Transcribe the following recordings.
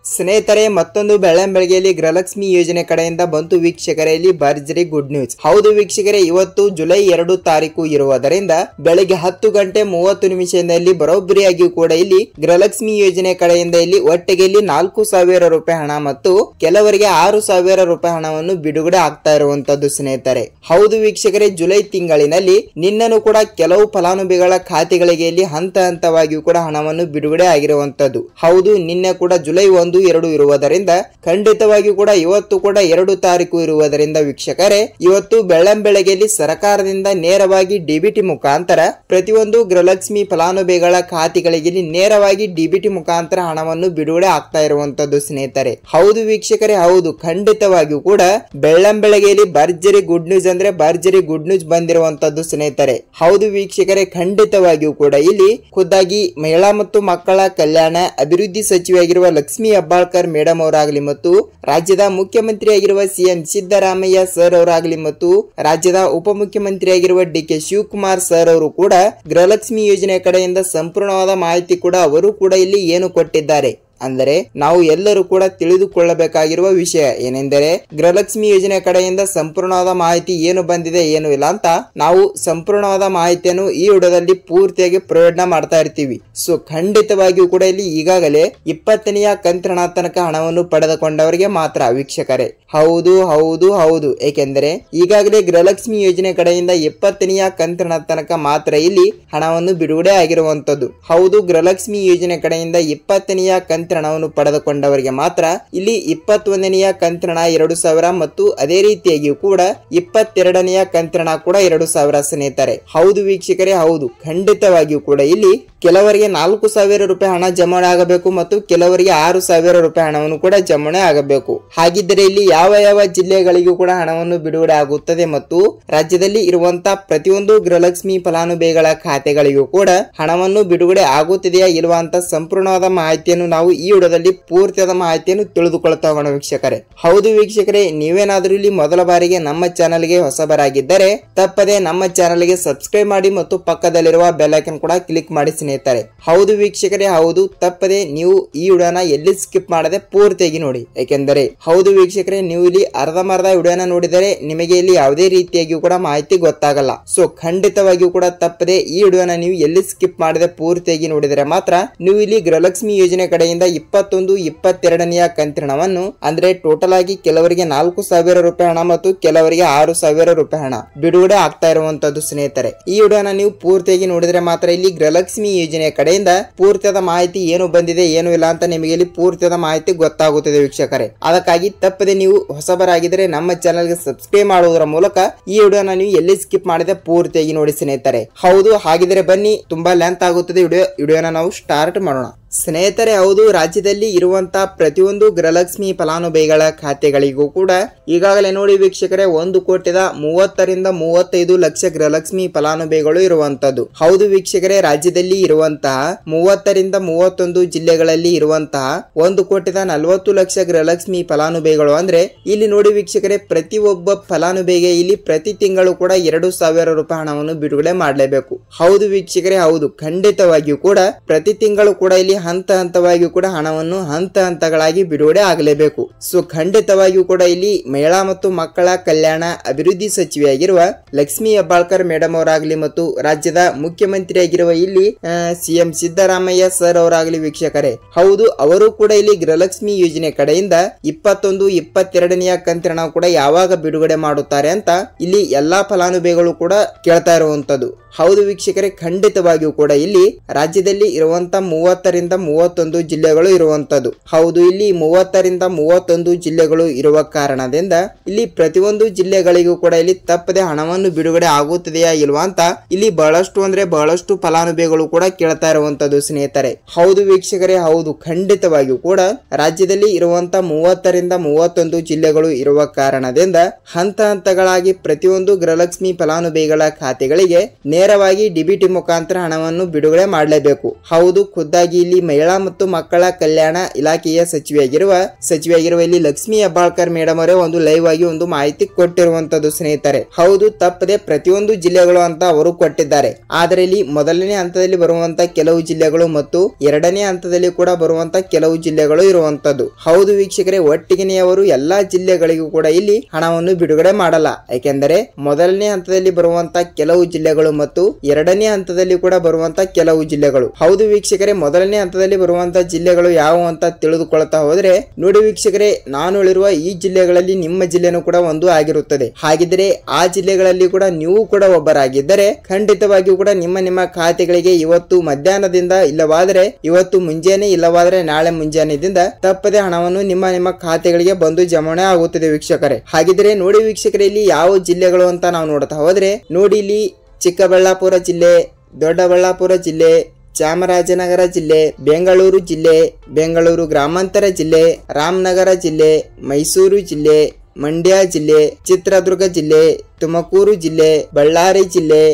ಸ್ನೇಹಿತರೆ, ಮತ್ತೊಂದು ಬೆಳ್ಳಂಬೆಳಗ್ಗೆಯಲ್ಲಿ ಗೃಹಲಕ್ಷ್ಮಿ ಯೋಜನೆ ಕಡೆಯಿಂದ ಬಂತು ವೀಕ್ಷಕರೇ, ಇಲ್ಲಿ ಭರ್ಜರಿ ಗುಡ್ ನ್ಯೂಸ್. ಹೌದು ವೀಕ್ಷಕರೇ, ಇವತ್ತು ಜುಲೈ 2 ತಾರೀಕು ಇರುವುದರಿಂದ ಬೆಳಗ್ಗೆ 10 ಗಂಟೆ 30 ನಿಮಿಷದಲ್ಲಿ ಬರೋಬ್ಬರಿಯಾಗಿ ಕೂಡ ಇಲ್ಲಿ ಗೃಹಲಕ್ಷ್ಮಿ ಯೋಜನೆ ಕಡೆಯಿಂದ ಇಲ್ಲಿ ಒಟ್ಟಿಗೆ ಇಲ್ಲಿ 4,000 ರೂಪಾಯಿ ಹಣ ಮತ್ತು ಕೆಲವರಿಗೆ 6,000 ರೂಪಾಯಿ ಹಣವನ್ನು ಬಿಡುಗಡೆ ಆಗ್ತಾ ಇರುವಂತದ್ದು ಸ್ನೇಹಿತರೆ. ಹೌದು ವೀಕ್ಷಕರೇ, ಜುಲೈ ತಿಂಗಳಿನಲ್ಲಿ ನಿನ್ನನು ಕೂಡ ಕೆಲವು ಫಲಾನುಭವಿಗಳ ಖಾತೆಗಳಿಗೆ ಇಲ್ಲಿ ಹಂತ ಹಂತವಾಗಿಯೂ ಕೂಡ ಹಣವನ್ನು ಬಿಡುಗಡೆ ಆಗಿರುವಂತದ್ದು. ಹೌದು, ನಿನ್ನೆ ಕೂಡ ಜುಲೈ 1, 2 ಇರುವುದರಿಂದ ಖಂಡಿತವಾಗಿಯೂ ಕೂಡ ಇವತ್ತು ಕೂಡ 2 ತಾರೀಕು ಇರುವುದರಿಂದ ವೀಕ್ಷಕರೇ, ಇವತ್ತು ಬೆಳ್ಳಂಬೆಳಗ್ಗೆಯಲ್ಲಿ ಸರ್ಕಾರದಿಂದ ನೇರವಾಗಿ ಡಿಬಿಟಿ ಮುಖಾಂತರ ಪ್ರತಿಯೊಂದು ಗೃಹಲಕ್ಷ್ಮಿ ಫಲಾನುಭವಿಗಳ ಖಾತೆಗಳಿಗೆ ನೇರವಾಗಿ ಡಿಬಿಟಿ ಮುಖಾಂತರ ಹಣವನ್ನು ಬಿಡುಗಡೆ ಆಗ್ತಾ ಇರುವಂತದ್ದು ಸ್ನೇಹಿತರೆ. ಹೌದು ವೀಕ್ಷಕರೇ, ಹೌದು, ಖಂಡಿತವಾಗಿಯೂ ಕೂಡ ಬೆಳ್ಳಂಬೆಳಗ್ಗೆಯಲ್ಲಿ ಭರ್ಜರಿ ಗುಡ್ ನ್ಯೂಸ್ ಅಂದ್ರೆ ಭರ್ಜರಿ ಗುಡ್ ನ್ಯೂಸ್ ಬಂದಿರುವಂತದ್ದು ಸ್ನೇಹಿತರೆ. ಹೌದು ವೀಕ್ಷಕರೇ, ಖಂಡಿತವಾಗಿಯೂ ಕೂಡ ಇಲ್ಲಿ ಖುದ್ದಾಗಿ ಮಹಿಳಾ ಮತ್ತು ಮಕ್ಕಳ ಕಲ್ಯಾಣ ಅಭಿವೃದ್ಧಿ ಸಚಿವೆಯಾಗಿರುವ ಲಕ್ಷ್ಮಿ ಹೆಬ್ಬಾಳ್ಕರ್ ಮೇಡಮ್ ಅವರಾಗಲಿ ಮತ್ತು ರಾಜ್ಯದ ಮುಖ್ಯಮಂತ್ರಿಯಾಗಿರುವ ಸಿಎಂ ಸಿದ್ದರಾಮಯ್ಯ ಸರ್ ಅವರಾಗಲಿ ಮತ್ತು ರಾಜ್ಯದ ಉಪಮುಖ್ಯಮಂತ್ರಿಯಾಗಿರುವ ಡಿ.ಕೆ. ಶಿವಕುಮಾರ್ ಸರ್ ಅವರು ಕೂಡ ಗೃಹಲಕ್ಷ್ಮಿ ಯೋಜನೆ ಕಡೆಯಿಂದ ಸಂಪೂರ್ಣವಾದ ಮಾಹಿತಿ ಕೂಡ ಅವರು ಕೂಡ ಇಲ್ಲಿ ಏನು ಕೊಟ್ಟಿದ್ದಾರೆ ಅಂದರೆ ನಾವು ಎಲ್ಲರೂ ಕೂಡ ತಿಳಿದುಕೊಳ್ಳಬೇಕಾಗಿರುವ ವಿಷಯ ಏನೆಂದರೆ ಗೃಹಲಕ್ಷ್ಮಿ ಯೋಜನೆ ಕಡೆಯಿಂದ ಸಂಪೂರ್ಣವಾದ ಮಾಹಿತಿ ಏನು ಬಂದಿದೆ ಏನು ಇಲ್ಲ ಅಂತ ನಾವು ಸಂಪೂರ್ಣವಾದ ಮಾಹಿತಿಯನ್ನು ಈ ವಿಡಿಯೋದಲ್ಲಿ ಪೂರ್ತಿಯಾಗಿ ಪ್ರಯೋಜನ ಮಾಡ್ತಾ ಇರ್ತೀವಿ. ಸೊ ಖಂಡಿತವಾಗಿಯೂ ಕೂಡ ಇಲ್ಲಿ ಈಗಾಗಲೇ 20ನೇ ಕಂತಿನ ತನಕ ಹಣವನ್ನು ಪಡೆದುಕೊಂಡವರಿಗೆ ಮಾತ್ರ ವೀಕ್ಷಕರೇ. ಹೌದು ಹೌದು ಹೌದು, ಏಕೆಂದರೆ ಈಗಾಗಲೇ ಗೃಹಲಕ್ಷ್ಮಿ ಯೋಜನೆ ಕಡೆಯಿಂದ 20ನೇ ಕಂತಿನ ತನಕ ಮಾತ್ರ ಇಲ್ಲಿ ಹಣವನ್ನು ಬಿಡುಗಡೆ ಆಗಿರುವಂತದ್ದು. ಹೌದು, ಗೃಹಲಕ್ಷ್ಮಿ ಯೋಜನೆ ಕಡೆಯಿಂದ 20ನೇ ಕಂತಿನ ಹಣವನ್ನು ಪಡೆದುಕೊಂಡವರಿಗೆ ಮಾತ್ರ ಇಲ್ಲಿ 21ನೇ ಕಂತಿನ 2,000 ಮತ್ತು ಅದೇ ರೀತಿಯಾಗಿಯೂ ಕೂಡ 22ನೇ ಕಂತಿನ ಕೂಡ 2,000 ಸ್ನೇಹಿತರೆ. ಹೌದು ವೀಕ್ಷಕರೇ, ಹೌದು, ಖಂಡಿತವಾಗಿಯೂ ಕೂಡ ಇಲ್ಲಿ ಕೆಲವರಿಗೆ 4,000 ರೂಪಾಯಿ ಹಣ ಜಮಾವಣೆ ಆಗಬೇಕು ಮತ್ತು ಕೆಲವರಿಗೆ 6,000 ರೂಪಾಯಿ ಹಣವನ್ನು ಕೂಡ ಜಮಾವಣೆ ಆಗಬೇಕು. ಹಾಗಿದ್ದರೆ ಇಲ್ಲಿ ಯಾವ ಯಾವ ಜಿಲ್ಲೆಗಳಿಗೂ ಕೂಡ ಹಣವನ್ನು ಬಿಡುಗಡೆ ಆಗುತ್ತದೆ ಮತ್ತು ರಾಜ್ಯದಲ್ಲಿ ಇರುವಂತಹ ಪ್ರತಿಯೊಂದು ಗೃಹಲಕ್ಷ್ಮಿ ಫಲಾನುಭವಿಗಳ ಖಾತೆಗಳಿಗೂ ಕೂಡ ಹಣವನ್ನು ಬಿಡುಗಡೆ ಆಗುತ್ತಿದೆಯಾ ಇಲ್ವಾ ಅಂತ ಸಂಪೂರ್ಣವಾದ ಮಾಹಿತಿಯನ್ನು ನಾವು ಈ ವಿಡಿಯೋದಲ್ಲಿ ಪೂರ್ತಿಯಾದ ಮಾಹಿತಿಯನ್ನು ತಿಳಿದುಕೊಳ್ತಾ ಹೋಗೋಣ ವೀಕ್ಷಕರೇ. ಹೌದು ವೀಕ್ಷಕರೇ, ನೀವೇನಾದ್ರೂ ಇಲ್ಲಿ ಮೊದಲ ಬಾರಿಗೆ ನಮ್ಮ ಚಾನಲ್ಗೆ ಹೊಸಬರಾಗಿದ್ದರೆ ತಪ್ಪದೆ ನಮ್ಮ ಚಾನಲ್ಗೆ ಸಬ್ಸ್ಕ್ರೈಬ್ ಮಾಡಿ ಮತ್ತು ಪಕ್ಕದಲ್ಲಿರುವ ಬೆಲ್ ಐಕಾನ್ ಕೂಡ ಕ್ಲಿಕ್ ಮಾಡಿ ಸ್ನೇಹಿತರೆ. ಹೌದು ವೀಕ್ಷಕರೇ, ಹೌದು, ತಪ್ಪದೆ ನೀವು ಈ ವಿಡಿಯೋನ ಎಲ್ಲಿ ಸ್ಕಿಪ್ ಮಾಡದೆ ಪೂರ್ತಿಯಾಗಿ ನೋಡಿ. ಯಾಕೆಂದರೆ ಹೌದು ವೀಕ್ಷಕರೇ, ನೀವು ಇಲ್ಲಿ ಅರ್ಧಂಬರ್ಧ ವಿಡಿಯೋನ ನೋಡಿದರೆ ನಿಮಗೆ ಇಲ್ಲಿ ಯಾವುದೇ ರೀತಿಯಾಗಿಯೂ ಕೂಡ ಮಾಹಿತಿ ಗೊತ್ತಾಗಲ್ಲ. ಸೊ ಖಂಡಿತವಾಗಿಯೂ ಕೂಡ ತಪ್ಪದೆ ಈ ವಿಡಿಯೋನ ನೀವು ಎಲ್ಲಿ ಸ್ಕಿಪ್ ಮಾಡದೆ ಪೂರ್ತಿಯಾಗಿ ನೋಡಿದರೆ ಮಾತ್ರ ನೀವು ಇಲ್ಲಿ ಗೃಹಲಕ್ಷ್ಮಿ ಯೋಜನೆ ಕಡೆಯಿಂದ 21, 22ನೇ ಕಂತಿನವನ್ನು ಅಂದ್ರೆ ಟೋಟಲ್ ಆಗಿ ಕೆಲವರಿಗೆ 4,000 ರೂಪಾಯಿ ಹಣ ಮತ್ತು ಕೆಲವರಿಗೆ 6,000 ರೂಪಾಯಿ ಹಣ ಬಿಡುಗಡೆ ಆಗ್ತಾ ಇರುವಂತದ್ದು ಸ್ನೇಹಿತರೆ. ಈ ವಿಡಿಯೋನ ನೀವು ಪೂರ್ತಿಯಾಗಿ ನೋಡಿದ್ರೆ ಮಾತ್ರ ಇಲ್ಲಿ ಗೃಹಲಕ್ಷ್ಮಿ ಯೋಜನೆ ಕಡೆಯಿಂದ ಪೂರ್ತಿಯಾದ ಮಾಹಿತಿ ಏನು ಬಂದಿದೆ ಏನು ಇಲ್ಲ ಅಂತ ನಿಮಗೆ ಇಲ್ಲಿ ಪೂರ್ತಿಯಾದ ಮಾಹಿತಿ ಗೊತ್ತಾಗುತ್ತದೆ ವೀಕ್ಷಕರೇ. ಅದಕ್ಕಾಗಿ ತಪ್ಪದೆ ನೀವು ಹೊಸಬರಾಗಿದ್ರೆ ನಮ್ಮ ಚಾನಲ್ಗೆ ಸಬ್ಸ್ಕ್ರೈಬ್ ಮಾಡುವುದರ ಮೂಲಕ ಈ ವಿಡಿಯೋನ ನೀವು ಎಲ್ಲಿ ಸ್ಕಿಪ್ ಮಾಡದೆ ಪೂರ್ತಿಯಾಗಿ ನೋಡಿ ಸ್ನೇಹಿತರೆ. ಹೌದು, ಹಾಗಿದ್ರೆ ಬನ್ನಿ, ತುಂಬಾ ಲೆಂತ್ ಆಗುತ್ತದೆ ವಿಡಿಯೋನ ನಾವು ಸ್ಟಾರ್ಟ್ ಮಾಡೋಣ ಸ್ನೇಹಿತರೆ. ಹೌದು, ರಾಜ್ಯದಲ್ಲಿ ಇರುವಂತಹ ಪ್ರತಿಯೊಂದು ಗೃಹಲಕ್ಷ್ಮಿ ಫಲಾನುಭವಿಗಳ ಖಾತೆಗಳಿಗೂ ಕೂಡ ಈಗಾಗಲೇ ನೋಡಿ ವೀಕ್ಷಕರೇ 1,30,30,35 ಲಕ್ಷ ಗೃಹಲಕ್ಷ್ಮಿ ಫಲಾನುಭವಿಗಳು ಇರುವಂತದ್ದು. ಹೌದು ವೀಕ್ಷಕರೇ, ರಾಜ್ಯದಲ್ಲಿ ಇರುವಂತಹ 30-31 ಜಿಲ್ಲೆಗಳಲ್ಲಿ ಇರುವಂತಹ 1,40,00,000 ಲಕ್ಷ ಗೃಹಲಕ್ಷ್ಮಿ ಫಲಾನುಭವಿಗಳು ಅಂದ್ರೆ ಇಲ್ಲಿ ನೋಡಿ ವೀಕ್ಷಕರೇ, ಪ್ರತಿಯೊಬ್ಬ ಫಲಾನುಭವಿಗೆ ಇಲ್ಲಿ ಪ್ರತಿ ತಿಂಗಳು ಕೂಡ 2,000 ರೂಪಾಯಿ ಹಣವನ್ನು ಬಿಡುಗಡೆ ಮಾಡಲೇಬೇಕು. ಹೌದು ವೀಕ್ಷಕರೇ, ಹೌದು, ಖಂಡಿತವಾಗಿಯೂ ಕೂಡ ಪ್ರತಿ ತಿಂಗಳು ಕೂಡ ಇಲ್ಲಿ ಹಂತ ಹಂತವಾಗಿಯೂ ಕೂಡ ಹಣವನ್ನು ಹಂತ ಹಂತಗಳಾಗಿ ಬಿಡುಗಡೆ ಆಗಲೇಬೇಕು. ಸೊ ಖಂಡಿತವಾಗಿಯೂ ಕೂಡ ಇಲ್ಲಿ ಮಹಿಳಾ ಮತ್ತು ಮಕ್ಕಳ ಕಲ್ಯಾಣ ಅಭಿವೃದ್ಧಿ ಸಚಿವೆಯಾಗಿರುವ ಲಕ್ಷ್ಮಿ ಹೆಬ್ಬಾಳ್ಕರ್ ಮೇಡಮ್ ಅವರಾಗಲಿ ಮತ್ತು ರಾಜ್ಯದ ಮುಖ್ಯಮಂತ್ರಿಯಾಗಿರುವ ಇಲ್ಲಿ ಸಿಎಂ ಸಿದ್ದರಾಮಯ್ಯ ಸರ್ ಅವರಾಗಲಿ ವೀಕ್ಷಕರೇ, ಹೌದು, ಅವರು ಕೂಡ ಇಲ್ಲಿ ಗೃಹಲಕ್ಷ್ಮಿ ಯೋಜನೆ ಕಡೆಯಿಂದ 21, 22ನೇ ಕಂತಿನ ಕೂಡ ಯಾವಾಗ ಬಿಡುಗಡೆ ಮಾಡುತ್ತಾರೆ ಅಂತ ಇಲ್ಲಿ ಎಲ್ಲಾ ಫಲಾನುಭವಿಗಳು ಕೂಡ ಕೇಳ್ತಾ ಇರುವಂತದ್ದು. ಹೌದು ವೀಕ್ಷಕರೇ, ಖಂಡಿತವಾಗಿಯೂ ಕೂಡ ಇಲ್ಲಿ ರಾಜ್ಯದಲ್ಲಿ ಇರುವಂತಹ 30-31 ಜಿಲ್ಲೆಗಳು ಇರುವಂತದ್ದು. ಹೌದು, ಇಲ್ಲಿ 30-31 ಜಿಲ್ಲೆಗಳು ಇರುವ ಕಾರಣದಿಂದ ಇಲ್ಲಿ ಪ್ರತಿಯೊಂದು ಜಿಲ್ಲೆಗಳಿಗೂ ಕೂಡ ಇಲ್ಲಿ ತಪ್ಪದೆ ಹಣವನ್ನು ಬಿಡುಗಡೆ ಆಗುತ್ತದೆಯಾ ಇಲ್ವಾ ಅಂತ ಇಲ್ಲಿ ಬಹಳಷ್ಟು ಫಲಾನುಭವಿಗಳು ಕೂಡ ಕೇಳ್ತಾ ಇರುವಂತದ್ದು ಸ್ನೇಹಿತರೆ. ಹೌದು ವೀಕ್ಷಕರೇ, ಹೌದು, ಖಂಡಿತವಾಗಿಯೂ ಕೂಡ ರಾಜ್ಯದಲ್ಲಿ ಇರುವಂತಹ 30-31 ಜಿಲ್ಲೆಗಳು ಇರುವ ಕಾರಣದಿಂದ ಹಂತ ಹಂತಗಳಾಗಿ ಪ್ರತಿಯೊಂದು ಗೃಹಲಕ್ಷ್ಮಿ ಫಲಾನುಭವಿಗಳ ಖಾತೆಗಳಿಗೆ ನೇರವಾಗಿ ಡಿಬಿಟಿ ಮುಖಾಂತರ ಹಣವನ್ನು ಬಿಡುಗಡೆ ಮಾಡಲೇಬೇಕು. ಹೌದು, ಖುದ್ದಾಗಿ ಇಲ್ಲಿ ಮಹಿಳಾ ಮತ್ತು ಮಕ್ಕಳ ಕಲ್ಯಾಣ ಇಲಾಖೆಯ ಸಚಿವೆಯಾಗಿರುವ ಇಲ್ಲಿ ಲಕ್ಷ್ಮಿ ಹೆಬ್ಬಾಳ್ಕರ್ ಮೇಡಮ್ ಅವರೇ ಒಂದು ಲೈವ್ ಆಗಿ ಒಂದು ಮಾಹಿತಿ ಕೊಟ್ಟಿರುವಂತದ್ದು ಸ್ನೇಹಿತರೆ. ಹೌದು, ತಪ್ಪದೆ ಪ್ರತಿಯೊಂದು ಜಿಲ್ಲೆಗಳು ಅಂತ ಅವರು ಕೊಟ್ಟಿದ್ದಾರೆ. ಆದರೆ ಇಲ್ಲಿ ಮೊದಲನೇ ಹಂತದಲ್ಲಿ ಬರುವಂತ ಕೆಲವು ಜಿಲ್ಲೆಗಳು ಮತ್ತು ಎರಡನೇ ಹಂತದಲ್ಲಿ ಕೂಡ ಬರುವಂತ ಕೆಲವು ಜಿಲ್ಲೆಗಳು ಇರುವಂತದ್ದು. ಹೌದು ವೀಕ್ಷಕರೇ, ಒಟ್ಟಿಗೆ ಅವರು ಎಲ್ಲಾ ಜಿಲ್ಲೆಗಳಿಗೂ ಕೂಡ ಇಲ್ಲಿ ಹಣವನ್ನು ಬಿಡುಗಡೆ ಮಾಡಲ್ಲ. ಯಾಕೆಂದರೆ ಮೊದಲನೇ ಹಂತದಲ್ಲಿ ಬರುವಂತ ಕೆಲವು ಜಿಲ್ಲೆಗಳು ಮತ್ತು ಎರಡನೇ ಹಂತದಲ್ಲಿ ಕೂಡ ಬರುವಂತ ಕೆಲವು ಜಿಲ್ಲೆಗಳು. ಹೌದು ವೀಕ್ಷಕರೇ, ಮೊದಲನೇ ಹಂತದಲ್ಲಿ ಬರುವಂತ ಜಿಲ್ಲೆಗಳು ಯಾವುವು ಅಂತ ತಿಳಿದುಕೊಳ್ತಾ ಹೋದ್ರೆ ನೋಡಿ ವೀಕ್ಷಕರೇ, ನಾನು ಹೇಳಿರುವ ಈ ಜಿಲ್ಲೆಗಳಲ್ಲಿ ನಿಮ್ಮ ಜಿಲ್ಲೆನೂ ಕೂಡ ಒಂದು ಆಗಿರುತ್ತದೆ. ಹಾಗಿದ್ರೆ ಆ ಜಿಲ್ಲೆಗಳಲ್ಲಿ ಕೂಡ ನೀವು ಕೂಡ ಒಬ್ಬರಾಗಿದ್ದರೆ ಖಂಡಿತವಾಗಿಯೂ ಕೂಡ ನಿಮ್ಮ ಖಾತೆಗಳಿಗೆ ಇವತ್ತು ಮಧ್ಯಾಹ್ನದಿಂದ ಇಲ್ಲವಾದರೆ ಇವತ್ತು ಮುಂಜಾನೆ ಇಲ್ಲವಾದರೆ ನಾಳೆ ಮುಂಜಾನೆದಿಂದ ತಪ್ಪದೆ ಹಣವನ್ನು ನಿಮ್ಮ ಖಾತೆಗಳಿಗೆ ಬಂದು ಜಮಾವಣೆ ಆಗುತ್ತದೆ ವೀಕ್ಷಕರೇ. ಹಾಗಿದ್ರೆ ನೋಡಿ ವೀಕ್ಷಕರೇ, ಇಲ್ಲಿ ಯಾವ ಜಿಲ್ಲೆಗಳು ಅಂತ ನಾವು ನೋಡ್ತಾ ಹೋದ್ರೆ ನೋಡಿ, ಇಲ್ಲಿ ಚಿಕ್ಕಬಳ್ಳಾಪುರ ಜಿಲ್ಲೆ, ದೊಡ್ಡಬಳ್ಳಾಪುರ ಜಿಲ್ಲೆ, ಚಾಮರಾಜನಗರ ಜಿಲ್ಲೆ, ಬೆಂಗಳೂರು ಜಿಲ್ಲೆ, ಬೆಂಗಳೂರು ಗ್ರಾಮಾಂತರ ಜಿಲ್ಲೆ, ರಾಮನಗರ ಜಿಲ್ಲೆ, ಮೈಸೂರು ಜಿಲ್ಲೆ, ಮಂಡ್ಯ ಜಿಲ್ಲೆ, ಚಿತ್ರದುರ್ಗ ಜಿಲ್ಲೆ, ತುಮಕೂರು ಜಿಲ್ಲೆ, ಬಳ್ಳಾರಿ ಜಿಲ್ಲೆ,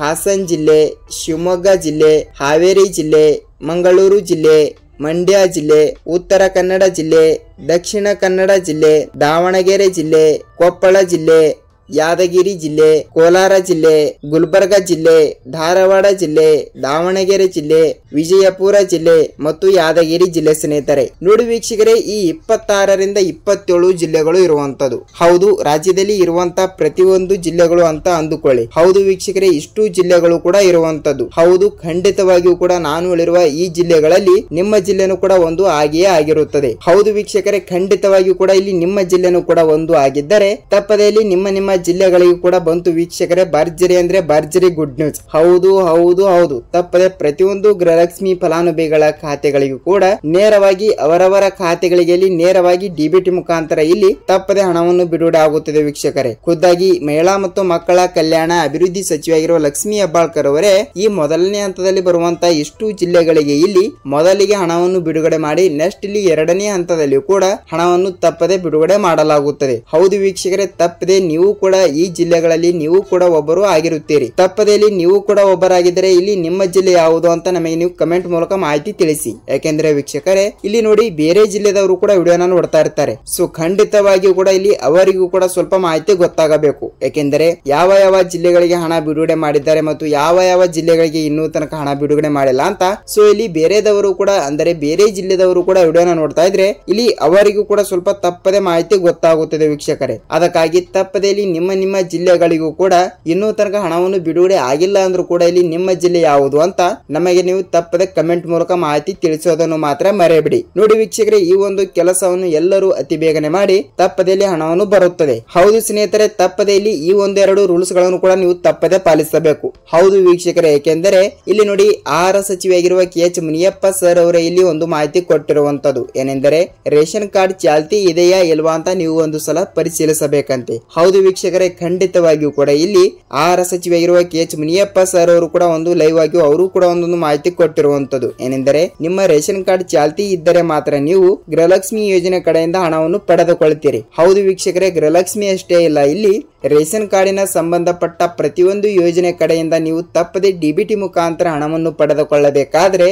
ಹಾಸನ ಜಿಲ್ಲೆ, ಶಿವಮೊಗ್ಗ ಜಿಲ್ಲೆ, ಹಾವೇರಿ ಜಿಲ್ಲೆ, ಮಂಗಳೂರು ಜಿಲ್ಲೆ, ಮಂಡ್ಯ ಜಿಲ್ಲೆ, ಉತ್ತರ ಕನ್ನಡ ಜಿಲ್ಲೆ, ದಕ್ಷಿಣ ಕನ್ನಡ ಜಿಲ್ಲೆ, ದಾವಣಗೆರೆ ಜಿಲ್ಲೆ, ಕೊಪ್ಪಳ ಜಿಲ್ಲೆ, ಯಾದಗಿರಿ ಜಿಲ್ಲೆ, ಕೋಲಾರ ಜಿಲ್ಲೆ, ಗುಲ್ಬರ್ಗ ಜಿಲ್ಲೆ, ಧಾರವಾಡ ಜಿಲ್ಲೆ, ದಾವಣಗೆರೆ ಜಿಲ್ಲೆ, ವಿಜಯಪುರ ಜಿಲ್ಲೆ ಮತ್ತು ಯಾದಗಿರಿ ಜಿಲ್ಲೆ ಸ್ನೇಹಿತರೆ. ನೋಡಿ ವೀಕ್ಷಕರೇ, ಈ 26ರಿಂದ 27 ಜಿಲ್ಲೆಗಳು ಇರುವಂತದ್ದು. ಹೌದು, ರಾಜ್ಯದಲ್ಲಿ ಇರುವಂತ ಪ್ರತಿಯೊಂದು ಜಿಲ್ಲೆಗಳು ಅಂತ ಅಂದುಕೊಳ್ಳಿ. ಹೌದು ವೀಕ್ಷಕರೇ, ಇಷ್ಟು ಜಿಲ್ಲೆಗಳು ಕೂಡ ಇರುವಂತದ್ದು. ಹೌದು, ಖಂಡಿತವಾಗಿಯೂ ಕೂಡ ನಾನು ಹೇಳಿರುವ ಈ ಜಿಲ್ಲೆಗಳಲ್ಲಿ ನಿಮ್ಮ ಜಿಲ್ಲೆನೂ ಕೂಡ ಒಂದು ಆಗಿಯೇ ಆಗಿರುತ್ತದೆ. ಹೌದು ವೀಕ್ಷಕರೇ, ಖಂಡಿತವಾಗಿಯೂ ಕೂಡ ಇಲ್ಲಿ ನಿಮ್ಮ ಜಿಲ್ಲೆನೂ ಕೂಡ ಒಂದು ಆಗಿದ್ದರೆ ತಪ್ಪದೇ ಇಲ್ಲಿ ನಿಮ್ಮ ಜಿಲ್ಲೆಗಳಿಗೂ ಕೂಡ ಬಂತು ವೀಕ್ಷಕರೇ. ಭರ್ಜರಿ ಅಂದ್ರೆ ಭರ್ಜರಿ ಗುಡ್ ನ್ಯೂಸ್. ಹೌದು ಹೌದು ಹೌದು, ತಪ್ಪದೆ ಪ್ರತಿಯೊಂದು ಗೃಹಲಕ್ಷ್ಮಿ ಫಲಾನುಭವಿಗಳ ಖಾತೆಗಳಿಗೂ ಕೂಡ ನೇರವಾಗಿ ಅವರವರ ಖಾತೆಗಳಿಗೆ ನೇರವಾಗಿ ಡಿಬಿಟಿ ಮುಖಾಂತರ ಇಲ್ಲಿ ತಪ್ಪದೆ ಹಣವನ್ನು ಬಿಡುಗಡೆ ಆಗುತ್ತದೆ ವೀಕ್ಷಕರೇ. ಖುದ್ದಾಗಿ ಮಹಿಳಾ ಮತ್ತು ಮಕ್ಕಳ ಕಲ್ಯಾಣ ಅಭಿವೃದ್ಧಿ ಸಚಿವೆಯಾಗಿರುವ ಲಕ್ಷ್ಮಿ ಹೆಬ್ಬಾಳ್ಕರ್ ಅವರೇ ಈ ಮೊದಲನೇ ಹಂತದಲ್ಲಿ ಬರುವಂತಹ ಇಷ್ಟು ಜಿಲ್ಲೆಗಳಿಗೆ ಇಲ್ಲಿ ಮೊದಲಿಗೆ ಹಣವನ್ನು ಬಿಡುಗಡೆ ಮಾಡಿ ನೆಕ್ಸ್ಟ್ ಇಲ್ಲಿ ಎರಡನೇ ಹಂತದಲ್ಲಿ ಕೂಡ ಹಣವನ್ನು ತಪ್ಪದೆ ಬಿಡುಗಡೆ ಮಾಡಲಾಗುತ್ತದೆ. ಹೌದು ವೀಕ್ಷಕರೇ, ತಪ್ಪದೆ ನೀವು ಕೂಡ ಈ ಜಿಲ್ಲೆಗಳಲ್ಲಿ ನೀವು ಕೂಡ ಒಬ್ಬರು ಆಗಿರುತ್ತೀರಿ. ತಪ್ಪದಲ್ಲಿ ನೀವು ಕೂಡ ಒಬ್ಬರಾಗಿದ್ದರೆ ಇಲ್ಲಿ ನಿಮ್ಮ ಜಿಲ್ಲೆ ಯಾವುದು ಅಂತ ನಮಗೆ ನೀವು ಕಮೆಂಟ್ ಮೂಲಕ ಮಾಹಿತಿ ತಿಳಿಸಿ. ಯಾಕೆಂದ್ರೆ ವೀಕ್ಷಕರೇ, ಇಲ್ಲಿ ನೋಡಿ ಬೇರೆ ಜಿಲ್ಲೆದವರು ಕೂಡ ವಿಡಿಯೋನ ನೋಡ್ತಾ ಇರ್ತಾರೆ. ಸೊ ಖಂಡಿತವಾಗಿಯೂ ಕೂಡ ಇಲ್ಲಿ ಅವರಿಗೂ ಕೂಡ ಸ್ವಲ್ಪ ಮಾಹಿತಿ ಗೊತ್ತಾಗಬೇಕು. ಯಾಕೆಂದರೆ ಯಾವ ಜಿಲ್ಲೆಗಳಿಗೆ ಹಣ ಬಿಡುಗಡೆ ಮಾಡಿದ್ದಾರೆ ಮತ್ತು ಯಾವ ಜಿಲ್ಲೆಗಳಿಗೆ ಇನ್ನೂ ತನಕ ಹಣ ಬಿಡುಗಡೆ ಮಾಡಿಲ್ಲ ಅಂತ. ಸೊ ಇಲ್ಲಿ ಬೇರೆದವರು ಕೂಡ ಅಂದರೆ ಬೇರೆ ಜಿಲ್ಲೆದವರು ಕೂಡ ವಿಡಿಯೋನ ನೋಡ್ತಾ ಇದ್ರೆ ಇಲ್ಲಿ ಅವರಿಗೂ ಕೂಡ ಸ್ವಲ್ಪ ತಪ್ಪದೆ ಮಾಹಿತಿ ಗೊತ್ತಾಗುತ್ತದೆ ವೀಕ್ಷಕರೇ. ಅದಕ್ಕಾಗಿ ತಪ್ಪದೆ ಇಲ್ಲಿ ನಿಮ್ಮ ಜಿಲ್ಲೆಗಳಿಗೂ ಕೂಡ ಇನ್ನೂ ತನಕ ಹಣವನ್ನು ಬಿಡುಗಡೆ ಆಗಿಲ್ಲ ಅಂದ್ರೂ ಕೂಡ ಇಲ್ಲಿ ನಿಮ್ಮ ಜಿಲ್ಲೆ ಯಾವುದು ಅಂತ ನಮಗೆ ನೀವು ತಪ್ಪದೆ ಕಮೆಂಟ್ ಮೂಲಕ ಮಾಹಿತಿ ತಿಳಿಸೋದನ್ನು ಮಾತ್ರ ಮರೆಯಬೇಡಿ. ನೋಡಿ ವೀಕ್ಷಕರೇ, ಈ ಒಂದು ಕೆಲಸವನ್ನು ಎಲ್ಲರೂ ಅತಿ ಬೇಗನೆ ಮಾಡಿ ತಪ್ಪದಲ್ಲಿ ಹಣವನ್ನು ಬರುತ್ತದೆ. ಹೌದು ಸ್ನೇಹಿತರೆ, ತಪ್ಪದೆ ಇಲ್ಲಿ ಈ ಒಂದೆರಡು ರೂಲ್ಸ್ ಗಳನ್ನು ಕೂಡ ನೀವು ತಪ್ಪದೆ ಪಾಲಿಸಬೇಕು. ಹೌದು ವೀಕ್ಷಕರೇ, ಏಕೆಂದರೆ ಇಲ್ಲಿ ನೋಡಿ ಆಹಾರ ಸಚಿವೆಯಾಗಿರುವ KH ಮುನಿಯಪ್ಪ ಸರ್ ಅವರೇ ಇಲ್ಲಿ ಒಂದು ಮಾಹಿತಿ ಕೊಟ್ಟಿರುವಂತದ್ದು ಏನೆಂದರೆ ರೇಷನ್ ಕಾರ್ಡ್ ಚಾಲ್ತಿ ಇದೆಯಾ ಇಲ್ವಾ ಅಂತ ನೀವು ಒಂದು ಸಲ ಪರಿಶೀಲಿಸಬೇಕಂತೆ. ಹೌದು ವೀಕ್ಷಕರೇ, ಖಂಡಿತವಾಗಿಯೂ ಕೂಡ ಇಲ್ಲಿ ಆಹಾರ ಸಚಿವೆಯಾಗಿರುವ KH ಮುನಿಯಪ್ಪ ಸರ್ ಅವರು ಕೂಡ ಒಂದು ಲೈವ್ ಆಗಿ ಅವರು ಕೂಡ ಒಂದೊಂದು ಮಾಹಿತಿ ಕೊಟ್ಟಿರುವಂತದ್ದು ಏನೆಂದರೆ ನಿಮ್ಮ ರೇಷನ್ ಕಾರ್ಡ್ ಚಾಲ್ತಿ ಇದ್ದರೆ ಮಾತ್ರ ನೀವು ಗೃಹಲಕ್ಷ್ಮಿ ಯೋಜನೆ ಕಡೆಯಿಂದ ಹಣವನ್ನು ಪಡೆದುಕೊಳ್ಳುತ್ತೀರಿ. ಹೌದು ವೀಕ್ಷಕರೇ, ಗೃಹಲಕ್ಷ್ಮಿ ಅಷ್ಟೇ ಇಲ್ಲ, ಇಲ್ಲಿ ರೇಷನ್ ಕಾರ್ಡಿನ ಸಂಬಂಧಪಟ್ಟ ಪ್ರತಿಯೊಂದು ಯೋಜನೆ ಕಡೆಯಿಂದ ನೀವು ತಪ್ಪದೆ ಡಿಬಿಟಿ ಮುಖಾಂತರ ಹಣವನ್ನು ಪಡೆದುಕೊಳ್ಳಬೇಕಾದ್ರೆ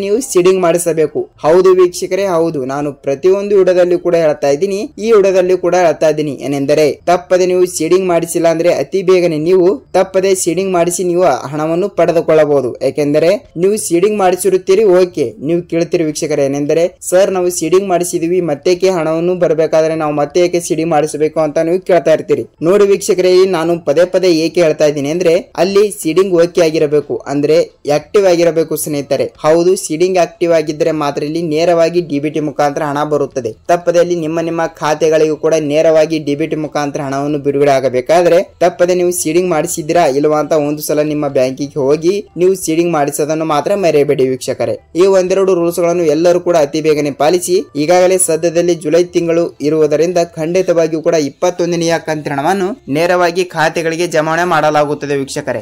ನೀವು ಸೀಡಿಂಗ್ ಮಾಡಿಸಬೇಕು. ಹೌದು ವೀಕ್ಷಕರೇ, ಹೌದು, ನಾನು ಪ್ರತಿಯೊಂದು ವಿಡಿಯೋದಲ್ಲಿ ಕೂಡ ಹೇಳ್ತಾ ಇದ್ದೀನಿ, ಈ ವಿಡಿಯೋದಲ್ಲಿ ಕೂಡ ಹೇಳ್ತಾ ಇದ್ದೀನಿ ಏನೆಂದರೆ ತಪ್ಪದೆ ನೀವು ಸೀಡಿಂಗ್ ಮಾಡಿಸಿಲ್ಲ ಅಂದ್ರೆ ಅತಿ ಬೇಗನೆ ನೀವು ತಪ್ಪದೆ ಸೀಡಿಂಗ್ ಮಾಡಿಸಿ ನೀವು ಹಣವನ್ನು ಪಡೆದುಕೊಳ್ಳಬಹುದು. ಯಾಕೆಂದರೆ ನೀವು ಸೀಡಿಂಗ್ ಮಾಡಿಸಿರುತ್ತೀರಿ, ಓಕೆ, ನೀವು ಕೇಳ್ತೀರಿ ವೀಕ್ಷಕರೇ ಏನೆಂದರೆ ಸರ್ ನಾವು ಸೀಡಿಂಗ್ ಮಾಡಿಸಿದೀವಿ ಮತ್ತೇಕೆ ಹಣವನ್ನು ಬರಬೇಕಾದ್ರೆ ನಾವು ಮತ್ತೆ ಏಕೆ ಸೀಡಿಂಗ್ ಮಾಡಿಸಬೇಕು ಅಂತ ನೀವು ಕೇಳ್ತಾ ಇರ್ತೀರಿ. ನೋಡಿ ವೀಕ್ಷಕರೇ, ನಾನು ಪದೇ ಏಕೆ ಹೇಳ್ತಾ ಇದ್ದೀನಿ ಅಂದ್ರೆ ಅಲ್ಲಿ ಸೀಡಿಂಗ್ ಓಕೆ ಆಗಿರಬೇಕು, ಅಂದ್ರೆ ಆಕ್ಟಿವ್ ಆಗಿರಬೇಕು ಸ್ನೇಹಿತರೆ. ಹೌದು, ಸೀಡಿಂಗ್ ಆಕ್ಟಿವ್ ಆಗಿದ್ದರೆ ಮಾತ್ರ ಇಲ್ಲಿ ನೇರವಾಗಿ ಡಿಬಿಟಿ ಮುಖಾಂತರ ಹಣ ಬರುತ್ತದೆ. ತಪ್ಪದೆ ಅಲ್ಲಿ ನಿಮ್ಮ ಖಾತೆಗಳಿಗೂ ಕೂಡ ನೇರವಾಗಿ ಡಿಬಿಟಿ ಮುಖಾಂತರ ಹಣವನ್ನು ಬಿಡುಗಡೆ ಆಗಬೇಕಾದ್ರೆ ತಪ್ಪದೆ ನೀವು ಸೀಡಿಂಗ್ ಮಾಡಿಸಿದ್ದೀರಾ ಇಲ್ವಾ ಅಂತ ಒಂದು ಸಲ ನಿಮ್ಮ ಬ್ಯಾಂಕಿಗೆ ಹೋಗಿ ನೀವು ಸೀಡಿಂಗ್ ಮಾಡಿಸೋದನ್ನು ಮಾತ್ರ ಮರೆಯಬೇಡಿ ವೀಕ್ಷಕರೇ. ಈ ಒಂದೆರಡು ರೂಲ್ಸ್ ಗಳನ್ನು ಎಲ್ಲರೂ ಕೂಡ ಅತಿ ಬೇಗನೆ ಪಾಲಿಸಿ. ಈಗಾಗಲೇ ಸದ್ಯದಲ್ಲಿ ಜುಲೈ ತಿಂಗಳು ಇರುವುದರಿಂದ ಖಂಡಿತವಾಗಿಯೂ ಕೂಡ 21ನೇ ಕಂತಿನ ರೈತರ ಹಣವನ್ನು ನೇರವಾಗಿ ಖಾತೆಗಳಿಗೆ ಜಮಾವಣೆ ಮಾಡಲಾಗುತ್ತದೆ ವೀಕ್ಷಕರೇ.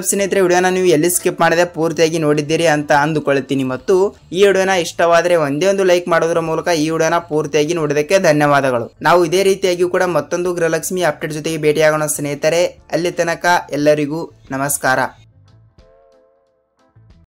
ಸ್ನೇಹಿತರೆ, ವಿಡಿಯೋನ ನೀವು ಎಲ್ಲಿ ಸ್ಕಿಪ್ ಮಾಡದೆ ಪೂರ್ತಿಯಾಗಿ ನೋಡಿದ್ದೀರಿ ಅಂತ ಅಂದುಕೊಳ್ಳುತ್ತೀನಿ ಮತ್ತು ಈ ವಿಡಿಯೋನ ಇಷ್ಟವಾದರೆ ಒಂದೇ ಒಂದು ಲೈಕ್ ಮಾಡೋದ್ರ ಮೂಲಕ ಈ ವಿಡಿಯೋನ ಪೂರ್ತಿಯಾಗಿ ನೋಡಿದಕ್ಕೆ ಧನ್ಯವಾದಗಳು. ನಾವು ಇದೇ ರೀತಿಯಾಗಿ ಕೂಡ ಮತ್ತೊಂದು ಗೃಹಲಕ್ಷ್ಮಿ ಅಪ್ಡೇಟ್ ಜೊತೆಗೆ ಭೇಟಿಯಾಗೋಣ ಸ್ನೇಹಿತರೆ. ಅಲ್ಲಿ ತನಕ ಎಲ್ಲರಿಗೂ ನಮಸ್ಕಾರ.